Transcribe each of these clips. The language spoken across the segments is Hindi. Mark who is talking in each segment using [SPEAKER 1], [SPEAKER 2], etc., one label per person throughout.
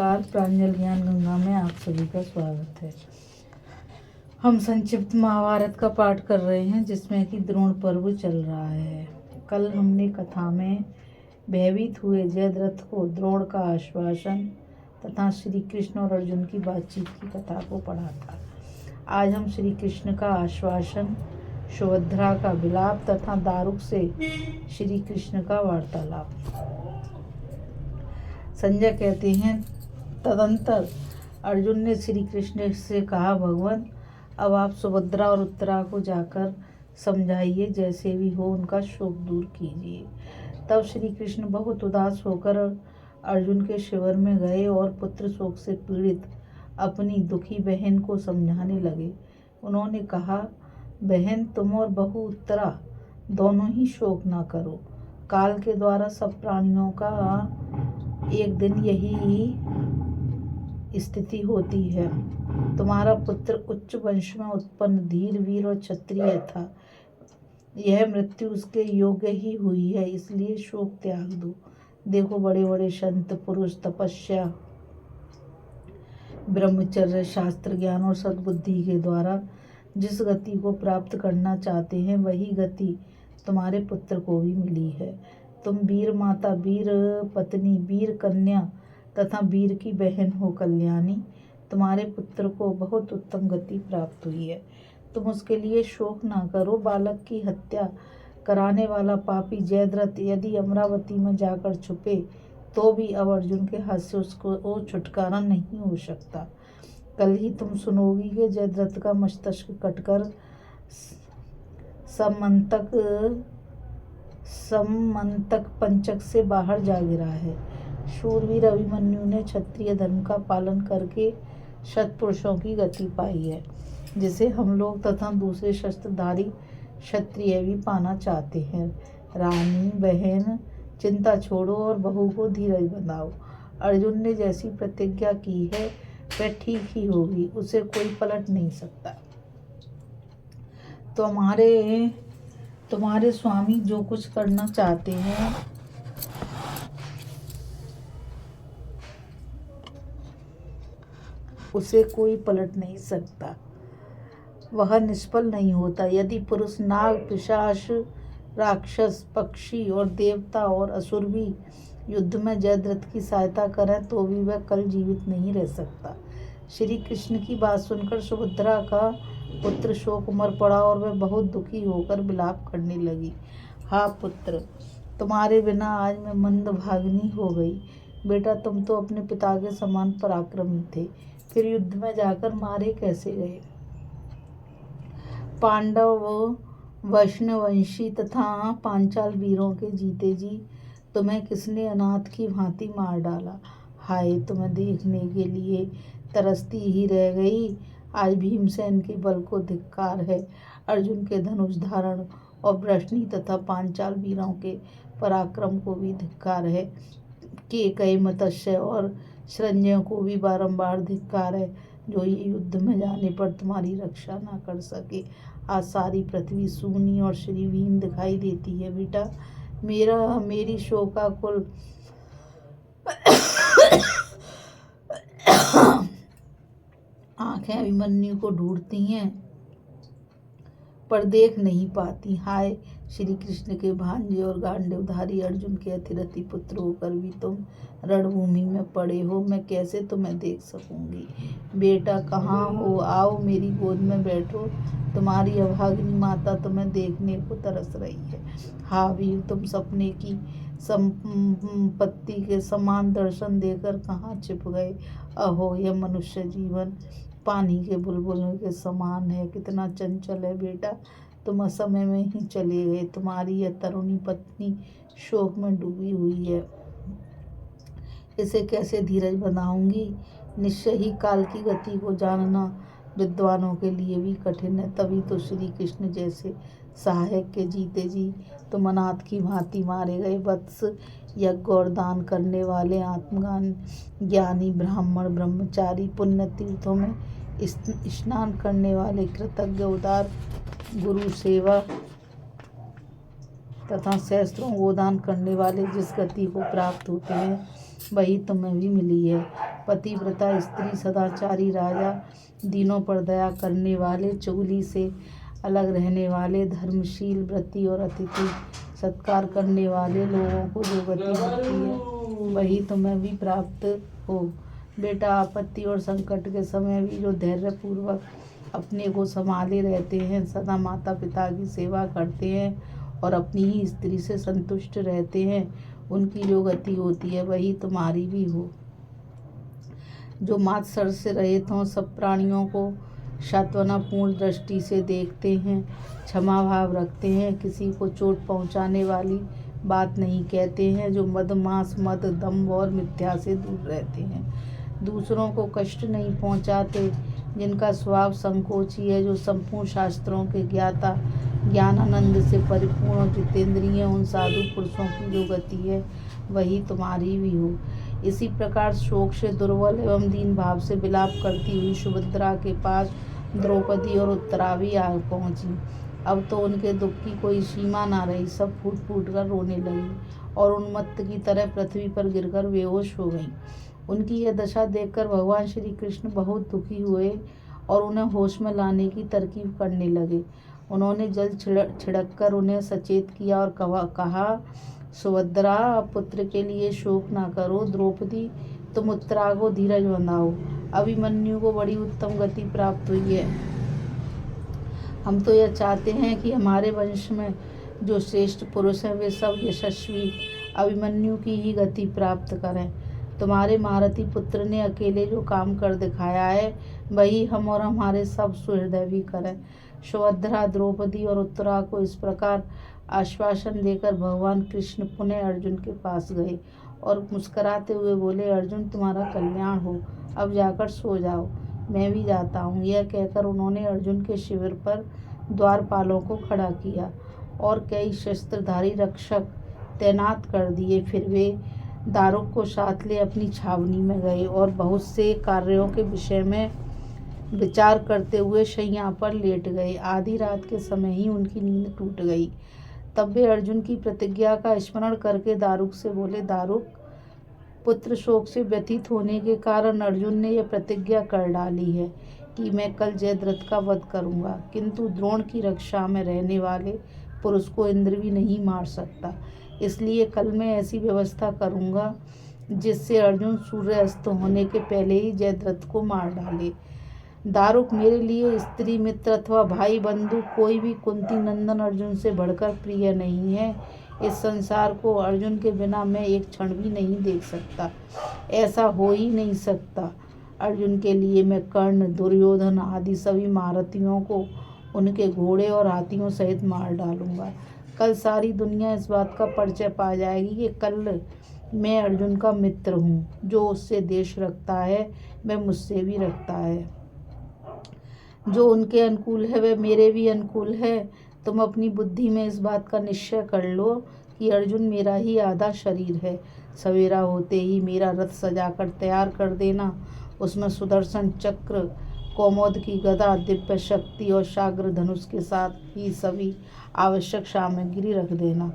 [SPEAKER 1] नमस्कार। प्रांजल ज्ञान गंगा में आप सभी का स्वागत है। हम संक्षिप्त महाभारत का पाठ कर रहे हैं, जिसमें कि द्रोण पर्व चल रहा है। कल हमने कथा में भयभीत हुए जयद्रथ को द्रोण का आश्वासन तथा श्री कृष्ण और अर्जुन की बातचीत की कथा को पढ़ा था। आज हम श्री कृष्ण का आश्वासन, सुभद्रा का विलाप तथा दारुक से श्री कृष्ण का वार्तालाप। संजय कहते हैं, तदंतर अर्जुन ने श्री कृष्ण से कहा, भगवान अब आप सुभद्रा और उत्तरा को जाकर समझाइए, जैसे भी हो उनका शोक दूर कीजिए। तब श्री कृष्ण बहुत उदास होकर अर्जुन के शिविर में गए और पुत्र शोक से पीड़ित अपनी दुखी बहन को समझाने लगे। उन्होंने कहा, बहन तुम और बहू उत्तरा दोनों ही शोक ना करो। काल के द्वारा सब प्राणियों का एक दिन यही स्थिति होती है। तुम्हारा पुत्र उच्च वंश में उत्पन्न धीर वीर और क्षत्रिय था। यह मृत्यु उसके योग्य ही हुई है, इसलिए शोक त्याग दो। देखो, बड़े बड़े संत पुरुष तपस्या, ब्रह्मचर्य, शास्त्र ज्ञान और सद्बुद्धि के द्वारा जिस गति को प्राप्त करना चाहते हैं, वही गति तुम्हारे पुत्र को भी मिली है। तुम वीर माता, वीर पत्नी, वीर कन्या तथा वीर की बहन हो कल्याणी। तुम्हारे पुत्र को बहुत उत्तम गति प्राप्त हुई है, तुम उसके लिए शोक ना करो। बालक की हत्या कराने वाला पापी जयद्रथ यदि अमरावती में जाकर छुपे तो भी अब अर्जुन के हाथ से उसको छुटकारा नहीं हो सकता। कल ही तुम सुनोगी कि जयद्रथ का मस्तक कटकर समंतक पंचक से बाहर जा गिरा है। शूरवीर अभिमन्यु ने क्षत्रिय धर्म का पालन करके सत्पुरुषों की गति पाई है, जिसे हम लोग तथा दूसरे शस्त्रधारी क्षत्रिय भी पाना चाहते हैं। रानी बहन, चिंता छोड़ो और बहू को धीरज बनाओ। अर्जुन ने जैसी प्रतिज्ञा की है वह ठीक ही होगी, उसे कोई पलट नहीं सकता। तुम्हारे स्वामी जो कुछ करना चाहते हैं उसे कोई पलट नहीं सकता, वह निष्फल नहीं होता। यदि पुरुष, नाग, पिशाच, राक्षस, पक्षी और देवता और असुर भी युद्ध में जयद्रथ की सहायता करें तो भी वह कल जीवित नहीं रह सकता। श्री कृष्ण की बात सुनकर सुभद्रा का पुत्र शोक मर पड़ा और वह बहुत दुखी होकर विलाप करने लगी। हाँ पुत्र, तुम्हारे बिना आज मैं मंदभागिनी हो गई। बेटा, तुम तो अपने पिता के समान पराक्रमी थे, फिर युद्ध में जाकर मारे कैसे गए? पांडव, वैष्णवंशी तथा पांचाल वीरों के जीते जी तुम्हें किसने अनाथ की भांति मार डाला? हाय, तुम्हें देखने के लिए तरसती ही रह गई। आज भीमसेन के बल को धिक्कार है, अर्जुन के धनुष धारण और वृष्णि तथा पांचाल वीरों के पराक्रम को भी धिक्कार है। कई मत्स्य और संजयों को भी बारंबार धिक्कार है, जो ये युद्ध में जाने पर तुम्हारी रक्षा ना कर सके। आज सारी पृथ्वी सूनी और श्रीहीन दिखाई देती है। बेटा, मेरी शोकाकुल आंखें अभिमन्यु को ढूंढती हैं पर देख नहीं पाती। हाय, श्री कृष्ण के भांजे और गांडीवधारी अर्जुन के अतिरथी पुत्र होकर भी तुम रणभूमि में पड़े हो, मैं कैसे तुम्हें देख सकूंगी? बेटा, कहाँ हो? आओ मेरी गोद में बैठो, तुम्हारी अभागिनी माता तुम्हें देखने को तरस रही है। हाँ वीर, तुम सपने की संपत्ति के समान दर्शन देकर कहाँ छिप गए? अहो, यह मनुष्य जीवन पानी के बुलबुलों के समान है, कितना चंचल है। बेटा, तुम असमय में ही चले गए। तुम्हारी यह तरुणी पत्नी शोक में डूबी हुई है, इसे कैसे धीरज बनाऊंगी? निश्चय ही काल की गति को जानना विद्वानों के लिए भी कठिन है। तभी तो श्री कृष्ण जैसे सहायक के जीते जी तुम अनाथ की भांति मारे गए। वत्स, यज्ञ और दान करने वाले, आत्मज्ञान ज्ञानी ब्राह्मण, ब्रह्मचारी, पुण्य तीर्थों में स्नान करने वाले, कृतज्ञ, उदार, गुरु सेवा तथा सहस्त्रों गोदान करने वाले जिस गति को प्राप्त होते हैं वही तुम्हें भी मिली है। पतिव्रता स्त्री, सदाचारी राजा, दीनों पर दया करने वाले, चुगली से अलग रहने वाले, धर्मशील, व्रती और अतिथि सत्कार करने वाले लोगों को जो गति मिलती है वही तुम्हें भी प्राप्त हो। बेटा, आपत्ति और संकट के समय भी जो धैर्य पूर्वक अपने को संभाले रहते हैं, सदा माता पिता की सेवा करते हैं और अपनी ही स्त्री से संतुष्ट रहते हैं, उनकी जो गति होती है वही तुम्हारी भी हो। जो मात्सर्य से रहित हों, सब प्राणियों को सांत्वनापूर्ण दृष्टि से देखते हैं, क्षमा भाव रखते हैं, किसी को चोट पहुंचाने वाली बात नहीं कहते हैं, जो मद, मांस, मद, दम्भ और मिथ्या से दूर रहते हैं, दूसरों को कष्ट नहीं पहुंचाते, जिनका स्वभाव संकोची है, जो संपूर्ण शास्त्रों के ज्ञाता, ज्ञानानंद से परिपूर्ण और जितेंद्रिय, उन साधु पुरुषों की जो गति है वही तुम्हारी भी हो। इसी प्रकार शोक से दुर्बल एवं दीन भाव से विलाप करती हुई सुभद्रा के पास द्रौपदी और उत्तरा भी आ पहुंची। अब तो उनके दुख की कोई सीमा ना रही, सब फूट फूट कर रोने लगी और उन्मत्त की तरह पृथ्वी पर गिरकर बेहोश हो गईं। उनकी यह दशा देखकर भगवान श्री कृष्ण बहुत दुखी हुए और उन्हें होश में लाने की तरकीब करने लगे। उन्होंने जल छिड़क कर उन्हें सचेत किया और कहा, सुभद्रा, पुत्र के लिए शोक ना करो। द्रौपदी, तुम उत्तरा को धीरज बंधाओ। अभिमन्यु को बड़ी उत्तम गति प्राप्त हुई है। हम तो यह चाहते हैं कि हमारे वंश में जो श्रेष्ठ पुरुष हैं वे सब यशस्वी अभिमन्यु की ही गति प्राप्त करें। तुम्हारे महारथी पुत्र ने अकेले जो काम कर दिखाया है वही हम और हमारे सब सुहृदय भी करें। सुभद्रा, द्रौपदी और उत्तरा को इस प्रकार आश्वासन देकर भगवान कृष्ण पुनः अर्जुन के पास गए और मुस्कुराते हुए बोले, अर्जुन, तुम्हारा कल्याण हो, अब जाकर सो जाओ, मैं भी जाता हूँ। यह कहकर उन्होंने अर्जुन के शिविर पर द्वारपालों को खड़ा किया और कई शस्त्रधारी रक्षक तैनात कर दिए। फिर वे दारुक को साथ ले अपनी छावनी में गए और बहुत से कार्यों के विषय में विचार करते हुए शैया पर लेट गए। आधी रात के समय ही उनकी नींद टूट गई। तब वे अर्जुन की प्रतिज्ञा का स्मरण करके दारुक से बोले, दारुक, पुत्र शोक से व्यथित होने के कारण अर्जुन ने यह प्रतिज्ञा कर डाली है कि मैं कल जयद्रथ का वध करूंगा, किंतु द्रोण की रक्षा में रहने वाले पुरुष को इंद्र भी नहीं मार सकता। इसलिए कल मैं ऐसी व्यवस्था करूंगा जिससे अर्जुन सूर्य अस्त होने के पहले ही जयद्रथ को मार डाले। दारुक, मेरे लिए स्त्री, मित्र अथवा भाई बंधु कोई भी कुंती नंदन अर्जुन से बढ़कर प्रिय नहीं है। इस संसार को अर्जुन के बिना मैं एक क्षण भी नहीं देख सकता, ऐसा हो ही नहीं सकता। अर्जुन के लिए मैं कर्ण, दुर्योधन आदि सभी महारथियों को उनके घोड़े और हाथियों सहित मार डालूंगा। कल सारी दुनिया इस बात का परिचय पा जाएगी कि कल मैं अर्जुन का मित्र हूँ। जो उससे देश रखता है वह मुझसे भी रखता है, जो उनके अनुकूल है वह मेरे भी अनुकूल है। तुम अपनी बुद्धि में इस बात का निश्चय कर लो कि अर्जुन मेरा ही आधा शरीर है। सवेरा होते ही मेरा रथ सजाकर तैयार कर देना, उसमें सुदर्शन चक्र, कौमोद की गदा, दिव्य शक्ति और शाग्र धनुष के साथ ही सभी आवश्यक सामग्री रख देना।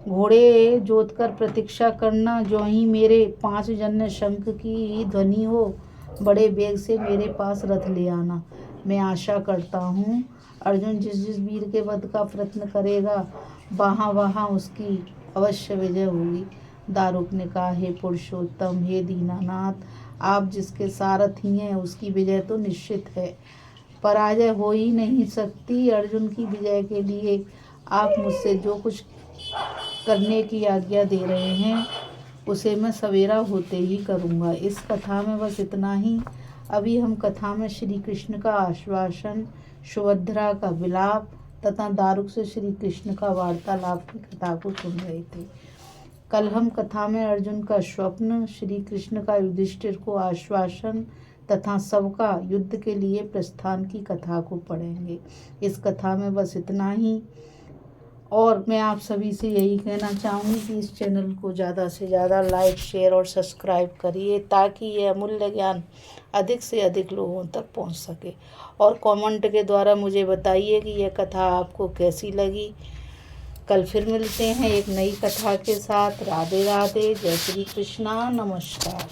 [SPEAKER 1] घोड़े जोतकर प्रतीक्षा करना। जो ही मेरे 5 जन्य शंख की ध्वनि हो, बड़े वेग से मेरे पास रथ ले आना। मैं आशा करता हूँ अर्जुन जिस जिस वीर के वध का प्रयत्न करेगा वहाँ वहाँ उसकी अवश्य विजय होगी। दारुक ने कहा, हे पुरुषोत्तम, हे दीनानाथ, आप जिसके सारथी हैं उसकी विजय तो निश्चित है, पराजय हो ही नहीं सकती। अर्जुन की विजय के लिए आप मुझसे जो कुछ करने की आज्ञा दे रहे हैं उसे मैं सवेरा होते ही करूँगा। इस कथा में बस इतना ही। अभी हम कथा में श्री कृष्ण का आश्वासन, सुभद्रा का विलाप तथा दारुक से श्री कृष्ण का वार्तालाप की कथा को सुन रहे थे। कल हम कथा में अर्जुन का स्वप्न, श्री कृष्ण का युधिष्ठिर को आश्वासन तथा सबका युद्ध के लिए प्रस्थान की कथा को पढ़ेंगे। इस कथा में बस इतना ही। और मैं आप सभी से यही कहना चाहूँगी कि इस चैनल को ज़्यादा से ज़्यादा लाइक, शेयर और सब्सक्राइब करिए ताकि यह अमूल्य ज्ञान अधिक से अधिक लोगों तक पहुँच सके। और कमेंट के द्वारा मुझे बताइए कि यह कथा आपको कैसी लगी। कल फिर मिलते हैं एक नई कथा के साथ। राधे राधे, जय श्री कृष्णा, नमस्कार।